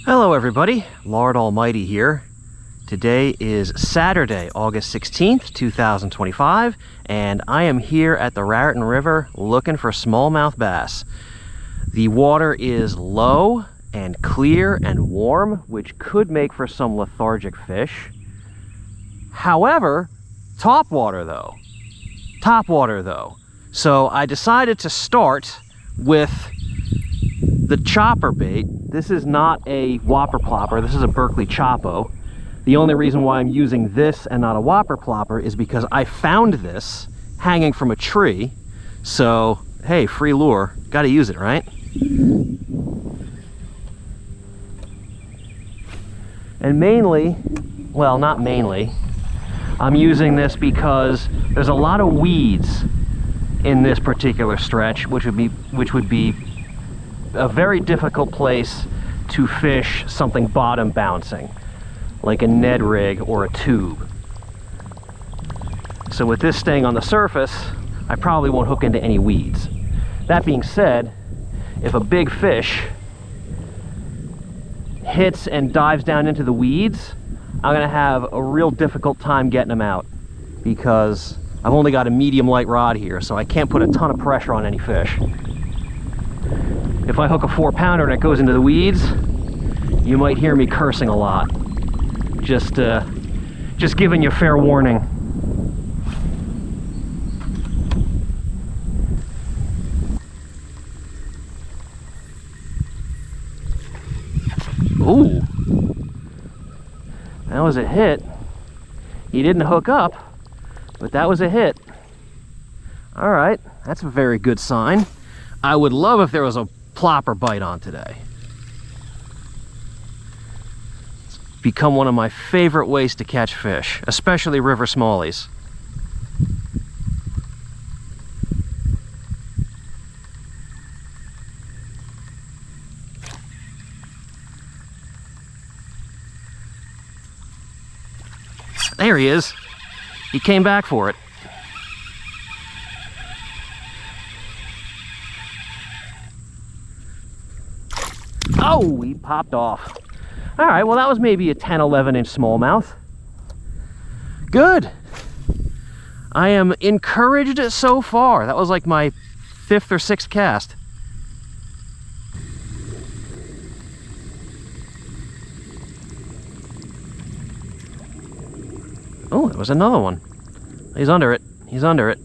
Hello everybody, Lord Almighty here. Today is Saturday, August 16th, 2025, and I am here at the Raritan River looking for smallmouth bass. The water is low and clear and warm, which could make for some lethargic fish. However, top water though. So I decided to start with the chopper bait. This is not a whopper plopper, this is a Berkeley Chopo. The only reason why I'm using this and not a whopper plopper is because I found this hanging from a tree. So, hey, free lure, gotta use it, right? And mainly, well, not mainly, I'm using this because there's a lot of weeds in this particular stretch, which would be a very difficult place to fish something bottom bouncing, like a Ned rig or a tube. So with this staying on the surface, I probably won't hook into any weeds. That being said, if a big fish hits and dives down into the weeds, I'm gonna have a real difficult time getting them out because I've only got a medium light rod here, so I can't put a ton of pressure on any fish. If I hook a 4-pounder and it goes into the weeds, you might hear me cursing a lot. Just giving you fair warning. Ooh, that was a hit. He didn't hook up, but that was a hit. All right, that's a very good sign. I would love if there was a plopper bite on today. It's become one of my favorite ways to catch fish, especially river smallies. There he is. He came back for it. Oh, he popped off. All right, well, that was maybe a 10, 11-inch smallmouth. Good. I am encouraged so far. That was like my 5th or 6th cast. Oh, there was another one. He's under it. He's under it.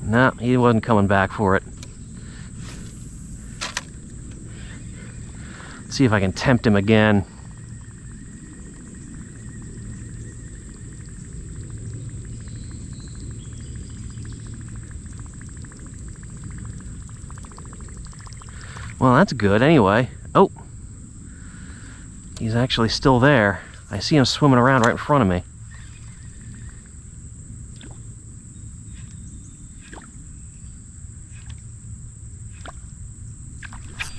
No, he wasn't coming back for it. Let's see if I can tempt him again. Well, that's good anyway. Oh, he's actually still there. I see him swimming around right in front of me.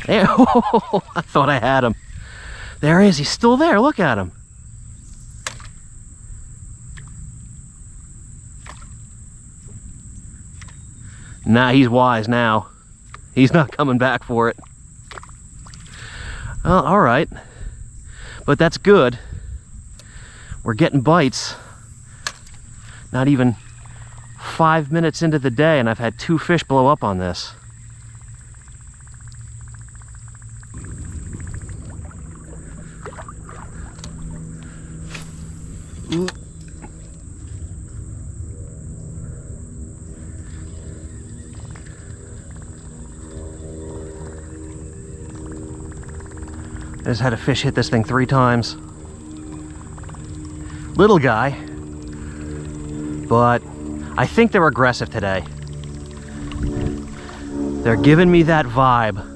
There, oh, I thought I had him. There he is, he's still there, look at him. Nah, he's wise now. He's not coming back for it. Well, all right. But that's good. We're getting bites. Not even 5 minutes into the day and I've had 2 fish blow up on this. Ooh. I just had a fish hit this thing 3 times. Little guy, but I think they're aggressive today. They're giving me that vibe.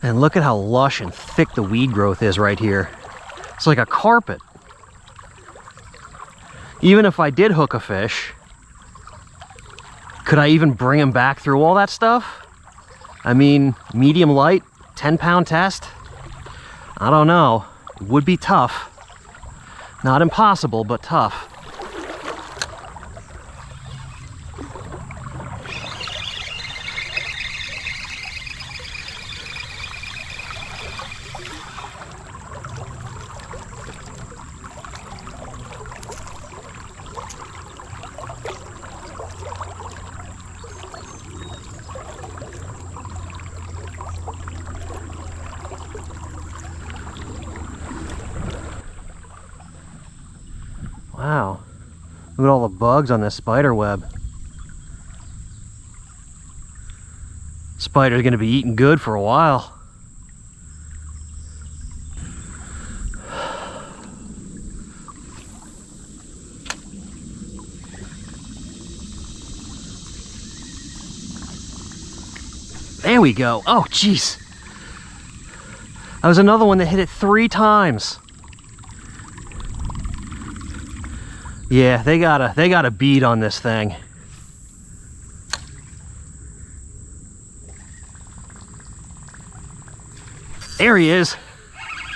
And look at how lush and thick the weed growth is right here. It's like a carpet. Even if I did hook a fish, could I even bring him back through all that stuff? I mean, medium light, 10-pound test? I don't know. It would be tough. Not impossible, but tough. Look at all the bugs on this spider web. Spider's gonna be eating good for a while. There we go. Oh, jeez. That was another one that hit it 3 times. Yeah, they got a bead on this thing. There he is.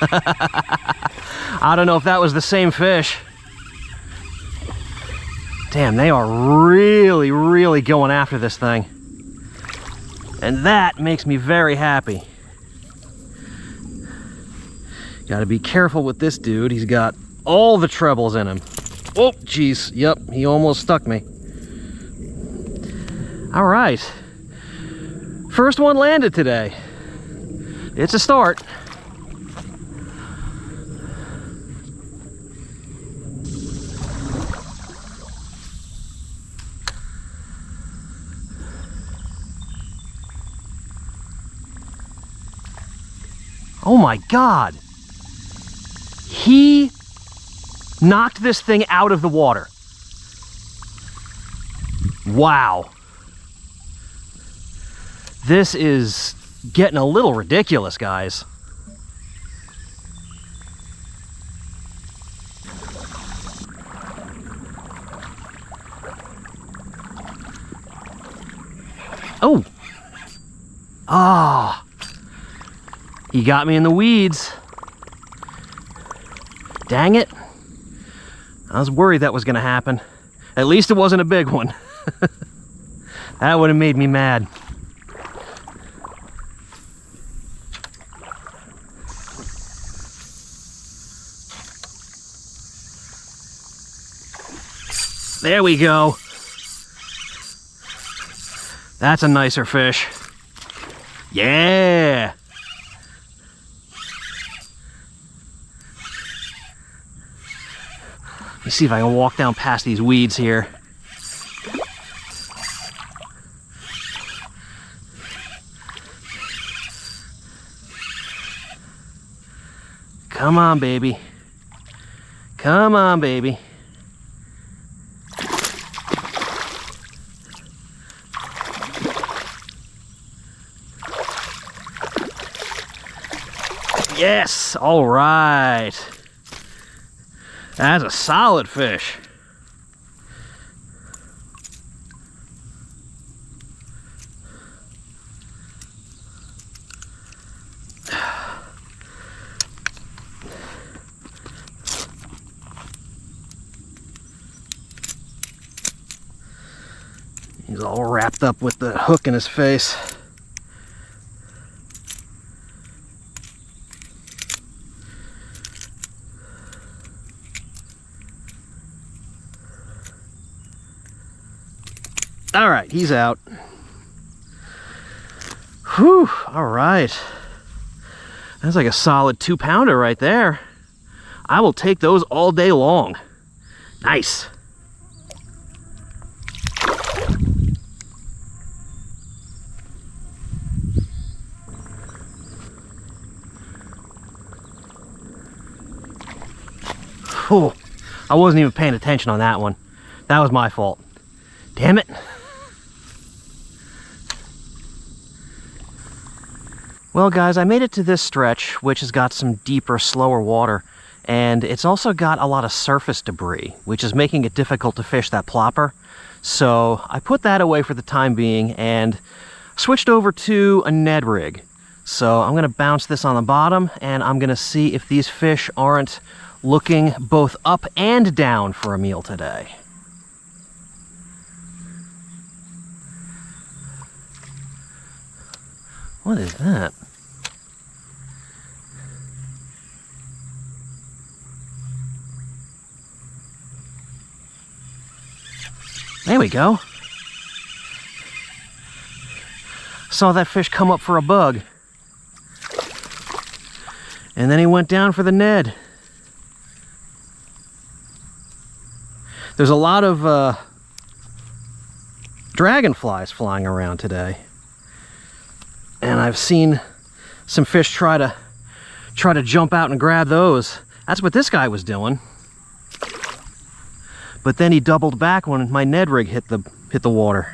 I don't know if that was the same fish. Damn, they are really, really going after this thing. And that makes me very happy. Gotta be careful with this dude. He's got all the trebles in him. Oh, geez. Yep, he almost stuck me. All right. First one landed today. It's a start. Oh my God. He knocked this thing out of the water. Wow. This is getting a little ridiculous, guys. Oh. Ah. He got me in the weeds. Dang it. I was worried that was going to happen. At least it wasn't a big one. That would have made me mad. There we go. That's a nicer fish. Yeah. Let me see if I can walk down past these weeds here. Come on, baby. Come on, baby. Yes, all right. That's a solid fish. He's all wrapped up with the hook in his face. All right, he's out. Whew, all right. That's like a solid 2-pounder right there. I will take those all day long. Nice. Whew, I wasn't even paying attention on that one. That was my fault. Damn it. Well, guys, I made it to this stretch, which has got some deeper, slower water, and it's also got a lot of surface debris, which is making it difficult to fish that plopper. So I put that away for the time being and switched over to a Ned rig. So I'm gonna bounce this on the bottom, and I'm gonna see if these fish aren't looking both up and down for a meal today. What is that? There we go. Saw that fish come up for a bug. And then he went down for the Ned. There's a lot of dragonflies flying around today. And I've seen some fish try to jump out and grab those. That's what this guy was doing. But then he doubled back when my Ned rig hit the water.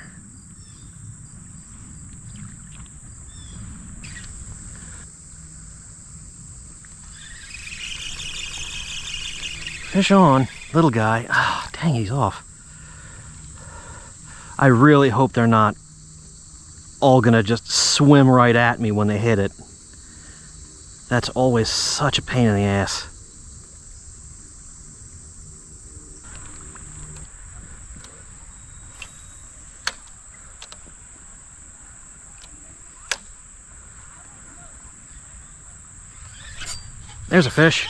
Fish on, little guy. Ah, dang, he's off. I really hope they're not all gonna just swim right at me when they hit it. That's always such a pain in the ass. There's a fish.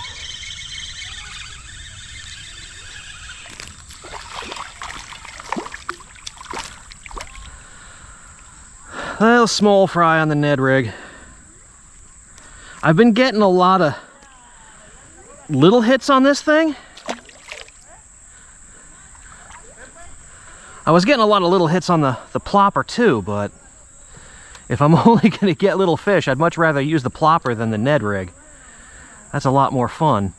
A little small fry on the Ned rig. I've been getting a lot of little hits on this thing. I was getting a lot of little hits on the plopper too, but if I'm only going to get little fish, I'd much rather use the plopper than the Ned rig. That's a lot more fun.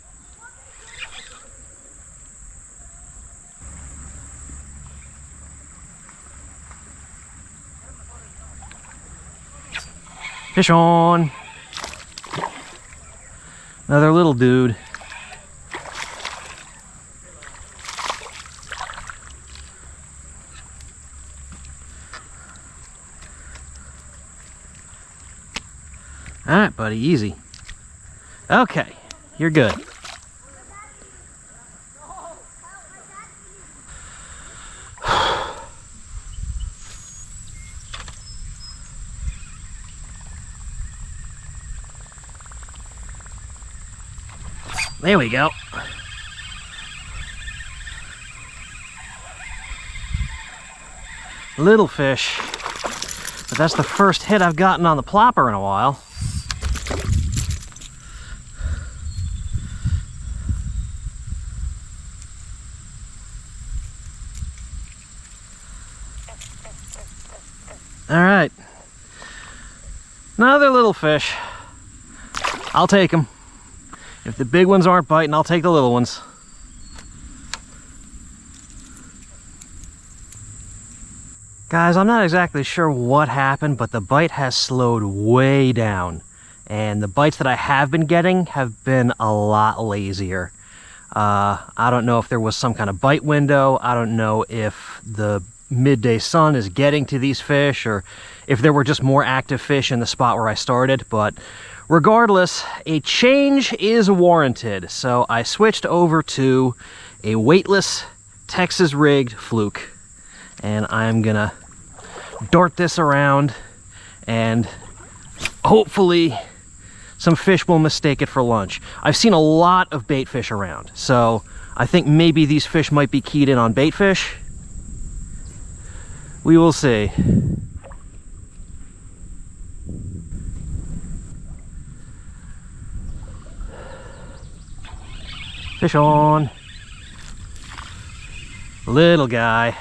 Fish on. Another little dude. All right, buddy, easy. Okay, you're good. There we go. Little fish, but that's the first hit I've gotten on the plopper in a while. All right, another little fish. I'll take them. If the big ones aren't biting, I'll take the little ones. Guys, I'm not exactly sure what happened, but the bite has slowed way down. And the bites that I have been getting have been a lot lazier. I don't know if there was some kind of bite window. I don't know if the midday sun is getting to these fish, or if there were just more active fish in the spot where I started, but regardless, a change is warranted. So I switched over to a weightless Texas rigged fluke, and I'm gonna dart this around, and hopefully some fish will mistake it for lunch. I've seen a lot of bait fish around, so I think maybe these fish might be keyed in on bait fish. We will see. Fish on. Little guy.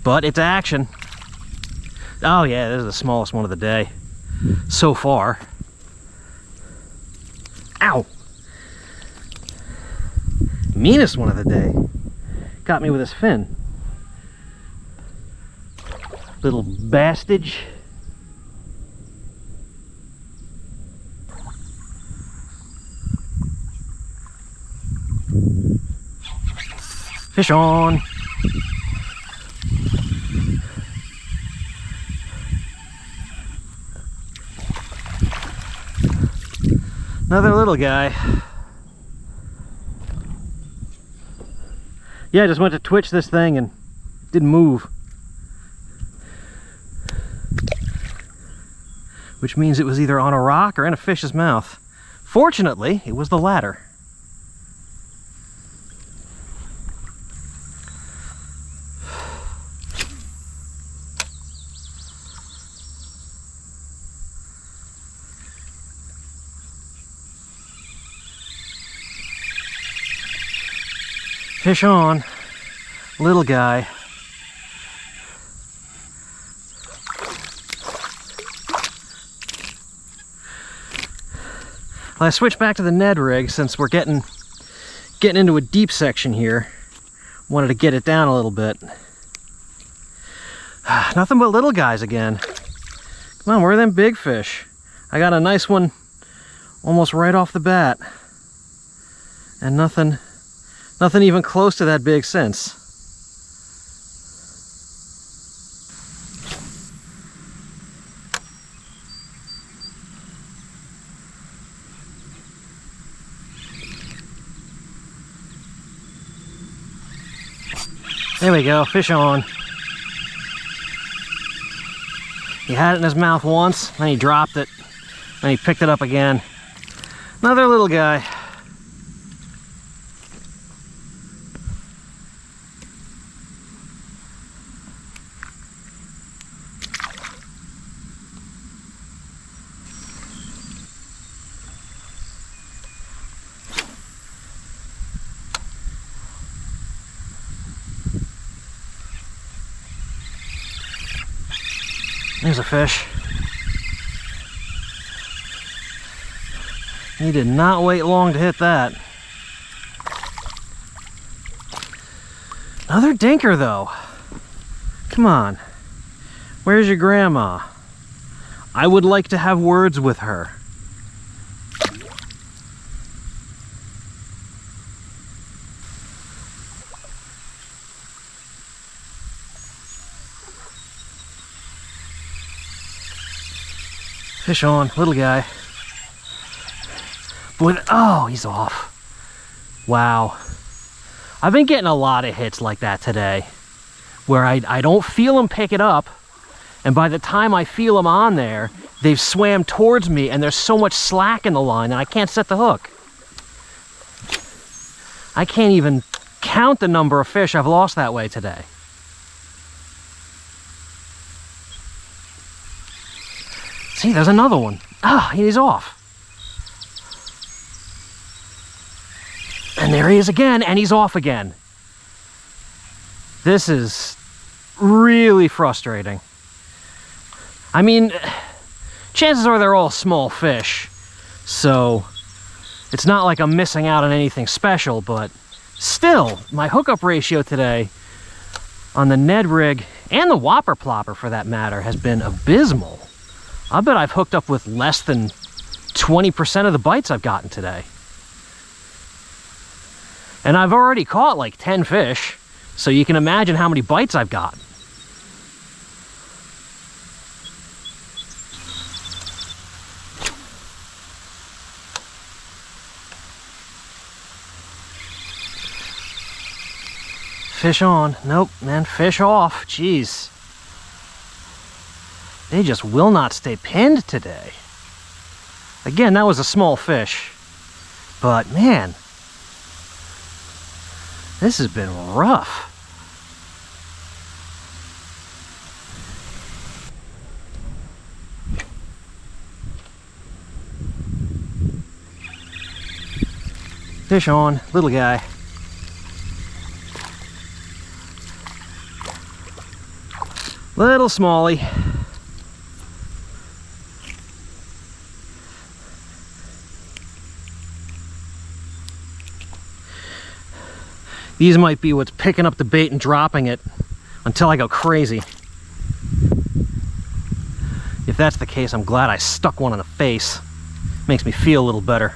But it's action. Oh yeah, this is the smallest one of the day so far. Ow! Meanest one of the day. Got me with his fin. Little bastage. Fish on. Another little guy. Yeah, I just went to twitch this thing and didn't move. Which means it was either on a rock or in a fish's mouth. Fortunately, it was the latter. Fish on, little guy. Well, I switched back to the Ned rig since we're getting into a deep section here. Wanted to get it down a little bit. Nothing but little guys again. Come on, where are them big fish? I got a nice one almost right off the bat. And nothing even close to that big since. There we go, fish on. He had it in his mouth once, then he dropped it, then he picked it up again. Another little guy. There's a fish. He did not wait long to hit that. Another dinker though. Come on. Where's your grandma? I would like to have words with her. Fish on, little guy. Boy, oh, he's off. Wow. I've been getting a lot of hits like that today, where I don't feel them pick it up, and by the time I feel them on there, they've swam towards me and there's so much slack in the line that I can't set the hook. I can't even count the number of fish I've lost that way today. See, there's another one. Ah, he's off. And there he is again, and he's off again. This is really frustrating. I mean, chances are they're all small fish, so it's not like I'm missing out on anything special, but still, my hookup ratio today on the Ned rig, and the Whopper Plopper for that matter, has been abysmal. I bet I've hooked up with less than 20% of the bites I've gotten today. And I've already caught like 10 fish, so you can imagine how many bites I've gotten. Fish on. Nope, man, fish off. Jeez. They just will not stay pinned today. Again, that was a small fish. But man, this has been rough. Fish on, little guy. Little smallie. These might be what's picking up the bait and dropping it until I go crazy. If that's the case, I'm glad I stuck one in the face. Makes me feel a little better.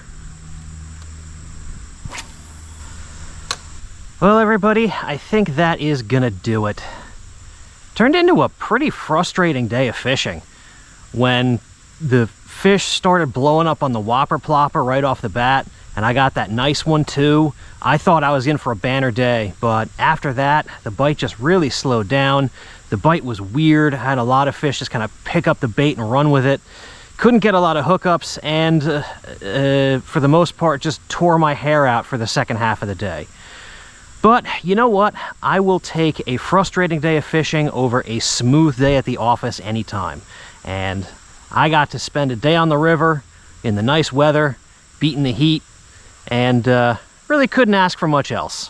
Well, everybody, I think that is gonna do it. Turned into a pretty frustrating day of fishing. When the fish started blowing up on the Whopper Plopper right off the bat, and I got that nice one too, I thought I was in for a banner day, but after that, the bite just really slowed down. The bite was weird. I had a lot of fish just kind of pick up the bait and run with it. Couldn't get a lot of hookups, and for the most part, just tore my hair out for the second half of the day. But you know what? I will take a frustrating day of fishing over a smooth day at the office anytime. And I got to spend a day on the river in the nice weather, beating the heat, and really couldn't ask for much else.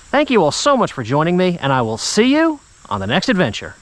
Thank you all so much for joining me, and I will see you on the next adventure.